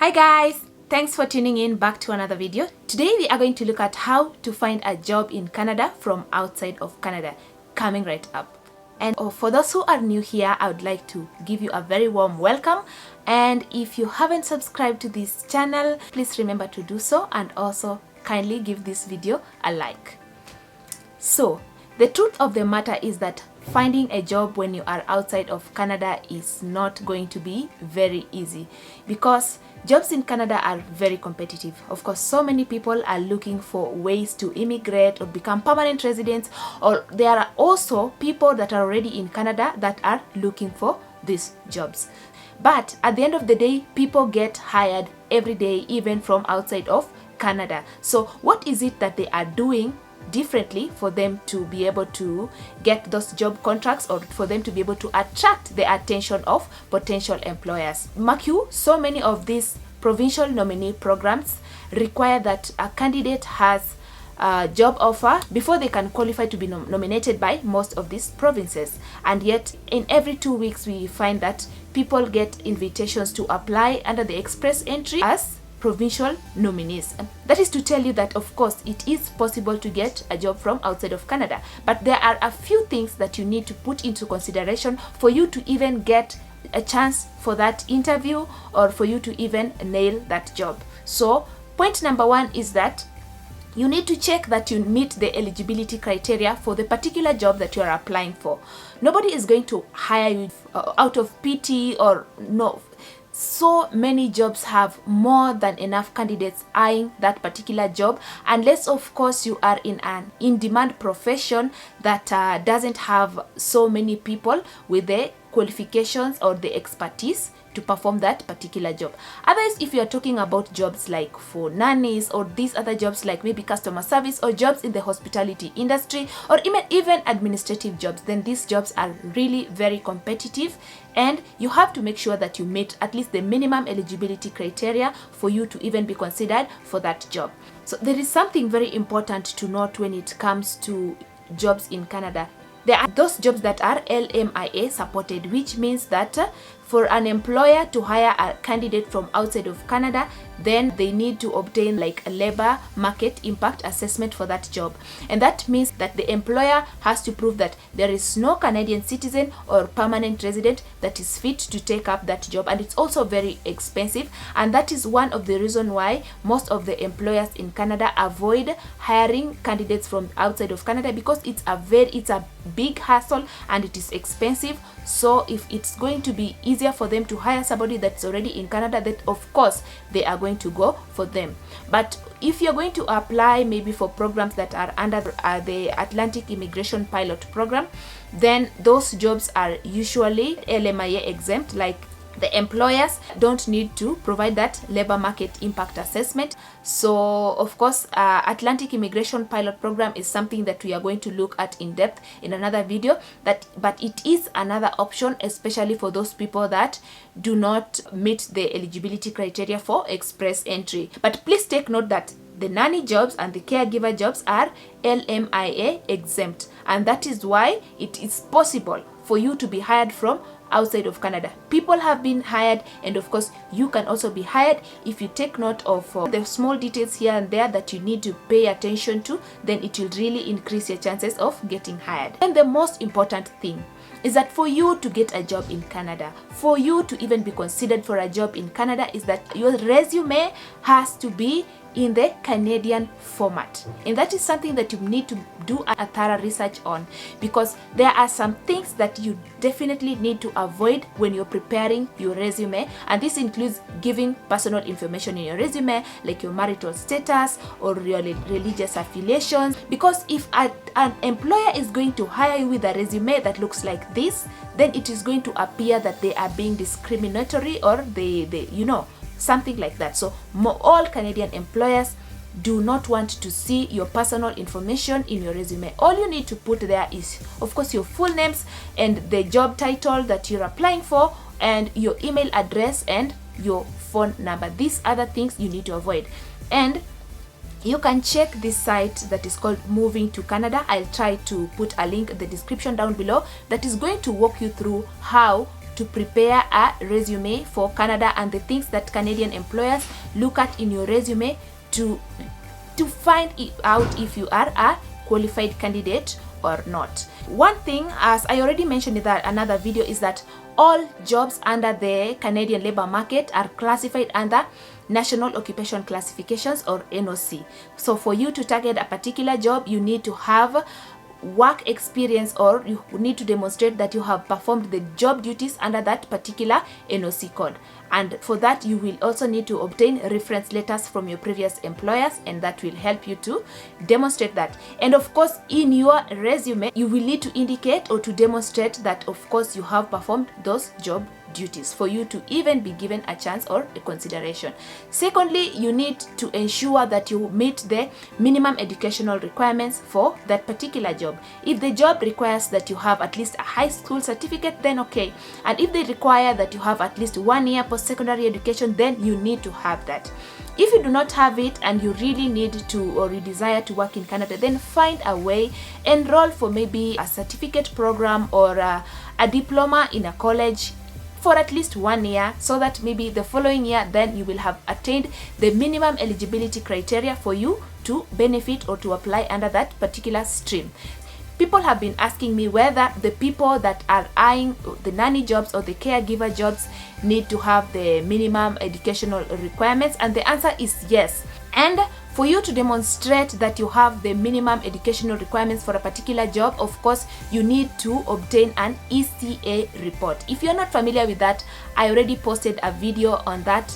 Hi guys! Thanks for tuning in back to another video. Today we are going to look at how to find a job in Canada from outside of Canada, coming right up. And for those who are new here, I would like to give you a very warm welcome. And if you haven't subscribed to this channel, please remember to do so, and also kindly give this video a like. So, the truth of the matter is that finding a job when you are outside of Canada is not going to be very easy, because jobs in Canada are very competitive. Of course, so many people are looking for ways to immigrate or become permanent residents, or there are also people that are already in Canada that are looking for these jobs. But at the end of the day, people get hired every day, even from outside of Canada. So what is it that they are doing differently for them to be able to get those job contracts, or for them to be able to attract the attention of potential employers? Mark you, so many of these provincial nominee programs require that a candidate has a job offer before they can qualify to be nominated by most of these provinces. And yet in every 2 weeks we find that people get invitations to apply under the express entry as provincial nominees. That is to tell you that of course it is possible to get a job from outside of Canada, but there are a few things that you need to put into consideration for you to even get a chance for that interview, or for you to even nail that job. So point number one is that you need to check that you meet the eligibility criteria for the particular job that you are applying for. Nobody is going to hire you out of pity, or no. So many jobs have more than enough candidates eyeing that particular job, unless of course you are in an in-demand profession that doesn't have so many people with the qualifications or the expertise to perform that particular job. Otherwise, if you are talking about jobs like for nannies, or these other jobs like maybe customer service, or jobs in the hospitality industry, or even administrative jobs, then these jobs are really very competitive, and you have to make sure that you meet at least the minimum eligibility criteria for you to even be considered for that job. So there is something very important to note when it comes to jobs in Canada. There are those jobs that are LMIA supported, which means that for an employer to hire a candidate from outside of Canada, then they need to obtain like a labor market impact assessment for that job. And that means that the employer has to prove that there is no Canadian citizen or permanent resident that is fit to take up that job. And it's also very expensive. And that is one of the reasons why most of the employers in Canada avoid hiring candidates from outside of Canada, because it's a big hassle and it is expensive. So if it's going to be easier for them to hire somebody that's already in Canada, then of course they are going to go for them. But if you're going to apply maybe for programs that are under the Atlantic Immigration Pilot Program, then those jobs are usually LMIA exempt. Like, the employers don't need to provide that labor market impact assessment. So of course Atlantic Immigration Pilot Program is something that we are going to look at in depth in another video, but it is another option, especially for those people that do not meet the eligibility criteria for express entry. But please take note that the nanny jobs and the caregiver jobs are LMIA exempt, and that is why it is possible for you to be hired from outside of Canada. People have been hired, and of course you can also be hired if you take note of the small details here and there that you need to pay attention to. Then it will really increase your chances of getting hired. And the most important thing is that for you to get a job in Canada, for you to even be considered for a job in Canada, is that your resume has to be in the Canadian format. And that is something that you need to do a thorough research on, because there are some things that you definitely need to avoid when you're preparing your resume. And this includes giving personal information in your resume, like your marital status or your religious affiliations. Because if an employer is going to hire you with a resume that looks like this, then it is going to appear that they are being discriminatory, or they something like that. So all Canadian employers do not want to see your personal information in your resume. All you need to put there is, of course, your full names and the job title that you're applying for, and your email address and your phone number. These other things you need to avoid. And you can check this site that is called Moving to Canada. I'll try to put a link in the description down below that is going to walk you through how to prepare a resume for Canada and the things that Canadian employers look at in your resume to find out if you are a qualified candidate or not. One thing, as I already mentioned in that another video, is that all jobs under the Canadian labor market are classified under National Occupation Classifications, or NOC. So for you to target a particular job, you need to have work experience, or you need to demonstrate that you have performed the job duties under that particular NOC code. And for that, you will also need to obtain reference letters from your previous employers, and that will help you to demonstrate that. And of course, in your resume, you will need to indicate or to demonstrate that of course you have performed those job duties for you to even be given a chance or a consideration. Secondly, you need to ensure that you meet the minimum educational requirements for that particular job. If the job requires that you have at least a high school certificate, then okay. And if they require that you have at least 1 year post-secondary education, then you need to have that. If you do not have it and you really need to, or you desire to work in Canada, then find a way, enroll for maybe a certificate program or a diploma in a college for at least 1 year, so that maybe the following year then you will have attained the minimum eligibility criteria for you to benefit or to apply under that particular stream. People have been asking me whether the people that are eyeing the nanny jobs or the caregiver jobs need to have the minimum educational requirements, and the answer is yes. And for you to demonstrate that you have the minimum educational requirements for a particular job, of course, you need to obtain an ECA report. If you're not familiar with that, I already posted a video on that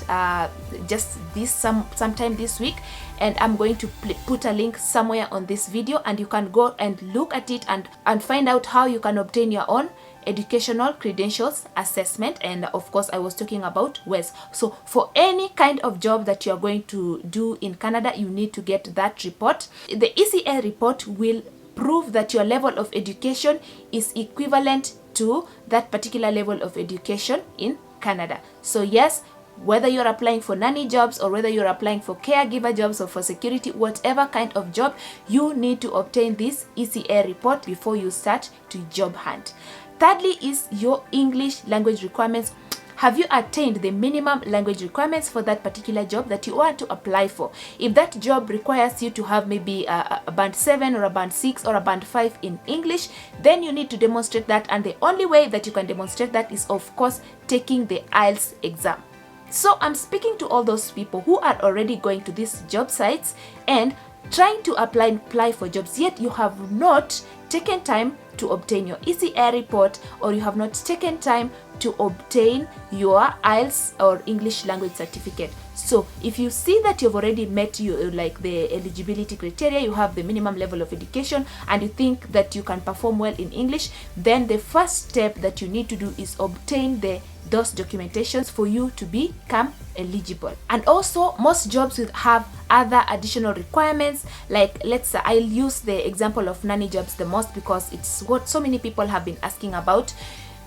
just sometime this week, and I'm going to put a link somewhere on this video, and you can go and look at it and find out how you can obtain your own educational credentials assessment. And of course, I was talking about WES. So for any kind of job that you're going to do in Canada, you need to get that report. The ECA report will prove that your level of education is equivalent to that particular level of education in Canada. So yes, whether you're applying for nanny jobs or whether you're applying for caregiver jobs or for security, whatever kind of job, you need to obtain this ECA report before you start to job hunt. Thirdly is your English language requirements. Have you attained the minimum language requirements for that particular job that you want to apply for? If that job requires you to have maybe a band 7 or a band 6 or a band 5 in English, then you need to demonstrate that, and the only way that you can demonstrate that is of course taking the IELTS exam. So I'm speaking to all those people who are already going to these job sites and trying to apply for jobs, yet you have not taken time to obtain your ECA report, or you have not taken time to obtain your IELTS or English language certificate. So if you see that you've already met the eligibility criteria, you have the minimum level of education, and you think that you can perform well in English, then the first step that you need to do is obtain those documentations for you to become eligible. And also, most jobs will have other additional requirements, like let's say I'll use the example of nanny jobs the most because it's what so many people have been asking about.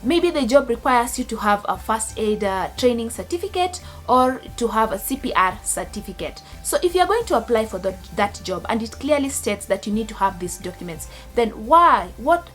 Maybe the job requires you to have a first aid training certificate or to have a CPR certificate. So if you're going to apply for that job and it clearly states that you need to have these documents, then what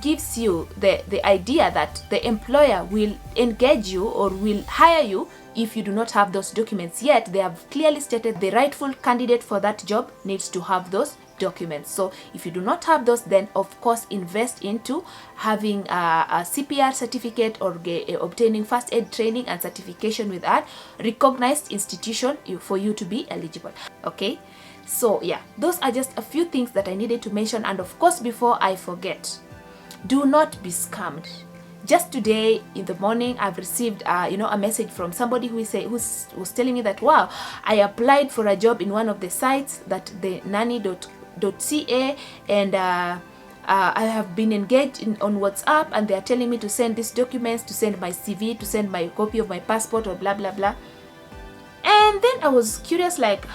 gives you the idea that the employer will engage you or will hire you if you do not have those documents? Yet they have clearly stated the rightful candidate for that job needs to have those documents. So if you do not have those, then of course invest into having a CPR certificate or obtaining first aid training and certification with a recognized institution for you to be eligible. Okay, so yeah, those are just a few things that I needed to mention. And of course, before I forget, do not be scammed. Just today in the morning, I've received a message from somebody who was telling me that, wow, I applied for a job in one of the sites, that the nanny.ca, and I have been engaged on WhatsApp, and they are telling me to send these documents, to send my CV, to send my copy of my passport, or blah blah blah. And then I was curious, like,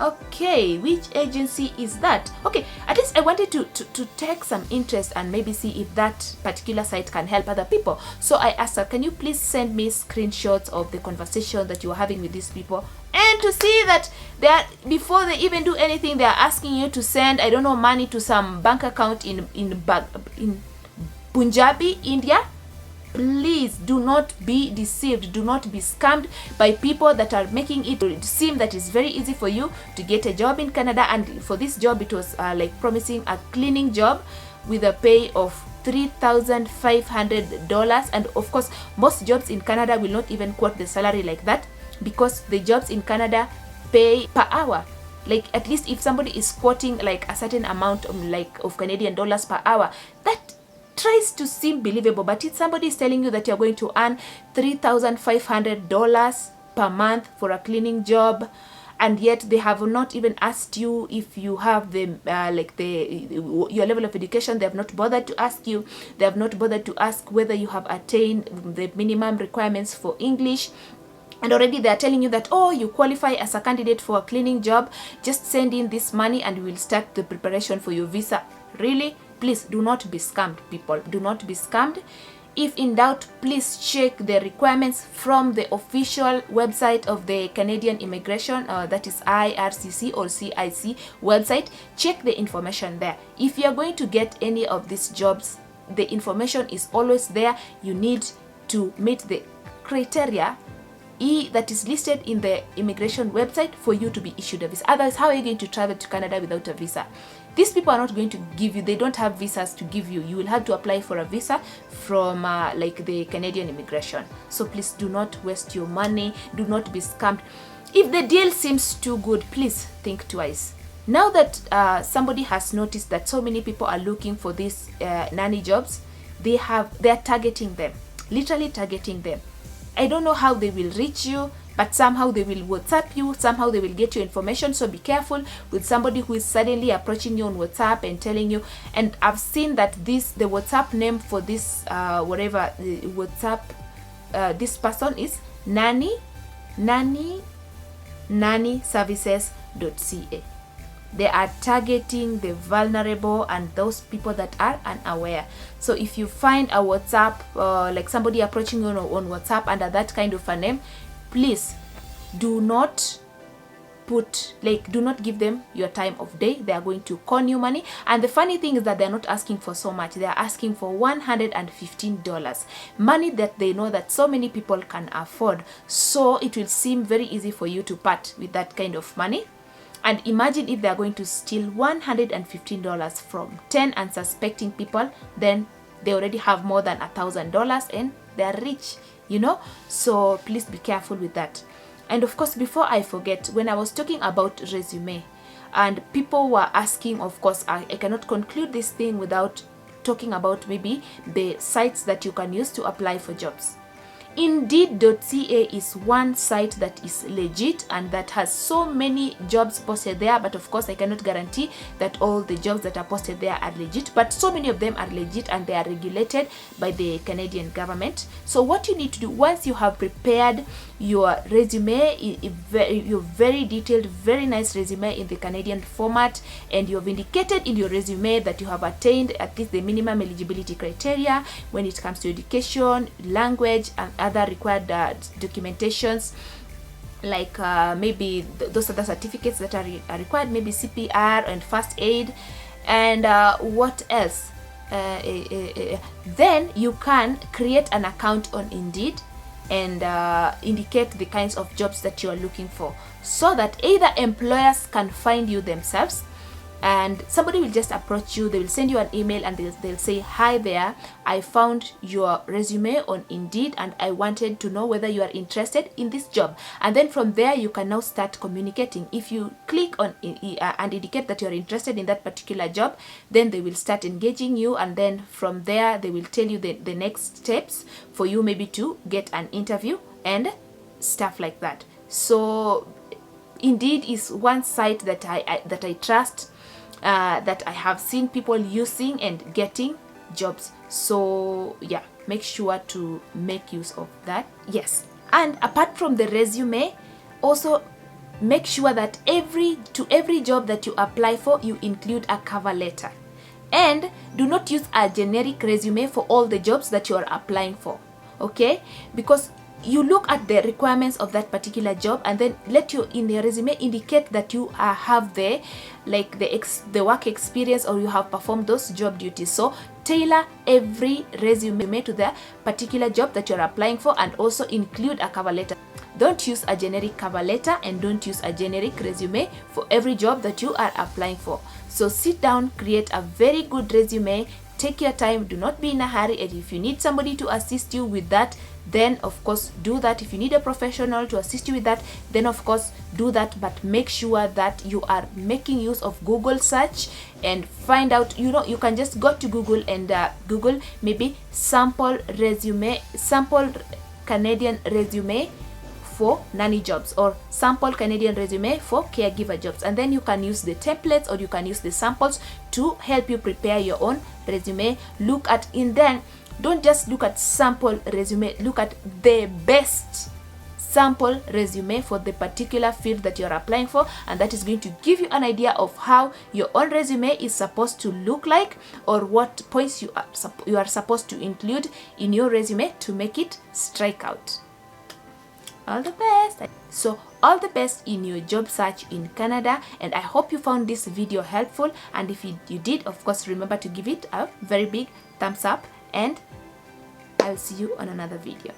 okay, which agency is that? Okay, at least I wanted to take some interest and maybe see if that particular site can help other people. So I asked her, can you please send me screenshots of the conversation that you were having with these people? And to see that before they even do anything, they are asking you to send, I don't know, money to some bank account in Punjabi, India. please do not be deceived, do not be scammed by people that are making it seem that it's very easy for you to get a job in Canada. And for this job, it was like promising a cleaning job with a pay of $3,500. And of course, most jobs in Canada will not even quote the salary like that, because the jobs in Canada pay per hour. Like, at least if somebody is quoting like a certain amount of Canadian dollars per hour, that tries to seem believable. But if somebody is telling you that you're going to earn $3,500 per month for a cleaning job, and yet they have not even asked you if you have the your level of education. They have not bothered to ask you. They have not bothered to ask whether you have attained the minimum requirements for English. And already they are telling you that, oh, you qualify as a candidate for a cleaning job, just send in this money and we will start the preparation for your visa. Really? Please do not be scammed, people. Do not be scammed. If in doubt, please check the requirements from the official website of the Canadian Immigration, that is IRCC or CIC website. Check the information there. If you are going to get any of these jobs, the information is always there. You need to meet the criteria that is listed in the immigration website for you to be issued a visa. Otherwise, how are you going to travel to Canada without a visa? These people are not going to give you, they don't have visas to give you. You will have to apply for a visa from like the Canadian immigration. So please do not waste your money. Do not be scammed. If the deal seems too good, please think twice. Now that somebody has noticed that so many people are looking for these nanny jobs, they are targeting them, literally targeting them. I don't know how they will reach you, but somehow they will WhatsApp you, somehow they will get your information. So be careful with somebody who is suddenly approaching you on WhatsApp and telling you. And I've seen that the WhatsApp name for this this person is nannyservices.ca. They are targeting the vulnerable and those people that are unaware. So if you find a WhatsApp, like somebody approaching you on WhatsApp under that kind of a name, please do not give them your time of day. They are going to con you money. And the funny thing is that they're not asking for so much. They are asking for $115, money that they know that so many people can afford. So it will seem very easy for you to part with that kind of money. And imagine if they are going to steal $115 from 10 unsuspecting people, then they already have more than $1,000 and they are rich, you know. So please be careful with that. And of course, before I forget, when I was talking about resume and people were asking, of course, I cannot conclude this thing without talking about maybe the sites that you can use to apply for jobs. Indeed.ca is one site that is legit and that has so many jobs posted there. But of course, I cannot guarantee that all the jobs that are posted there are legit. But so many of them are legit and they are regulated by the Canadian government. So what you need to do, once you have prepared your resume, your very detailed, very nice resume in the Canadian format, and you have indicated in your resume that you have attained at least the minimum eligibility criteria when it comes to education, language, and other required documentations, like maybe those other certificates that are required, maybe CPR and first aid, and what else? Then you can create an account on Indeed and indicate the kinds of jobs that you are looking for, so that either employers can find you themselves and somebody will just approach you. They will send you an email and they'll say, hi there, I found your resume on Indeed and I wanted to know whether you are interested in this job. And then from there you can now start communicating. If you click on and indicate that you are interested in that particular job, then they will start engaging you, and then from there they will tell you the next steps for you, maybe to get an interview and stuff like that. So Indeed is one site that I trust, that I have seen people using and getting jobs. So yeah, make sure to make use of that. Yes, and apart from the resume, also make sure that every job that you apply for, you include a cover letter. And do not use a generic resume for all the jobs that you are applying for, okay? Because you look at the requirements of that particular job, and then let your in your resume indicate that you have the work experience, or you have performed those job duties. So tailor every resume to the particular job that you're applying for, and also include a cover letter. Don't use a generic cover letter, and don't use a generic resume for every job that you are applying for. So sit down, create a very good resume, take your time, do not be in a hurry, and if you need somebody to assist you with that, then of course do that. If you need a professional to assist you with that, then of course do that, but make sure that you are making use of Google search and find out, you can just go to Google and Google maybe sample Canadian resume for nanny jobs, or sample Canadian resume for caregiver jobs, and then you can use the templates, or you can use the samples to help you prepare your own resume. Look at then don't just look at sample resume, look at the best sample resume for the particular field that you're applying for, and that is going to give you an idea of how your own resume is supposed to look like, or what points you are supposed to include in your resume to make it strike out. All the best. So all the best in your job search in Canada, and I hope you found this video helpful, and if you did, of course remember to give it a very big thumbs up, and I'll see you on another video.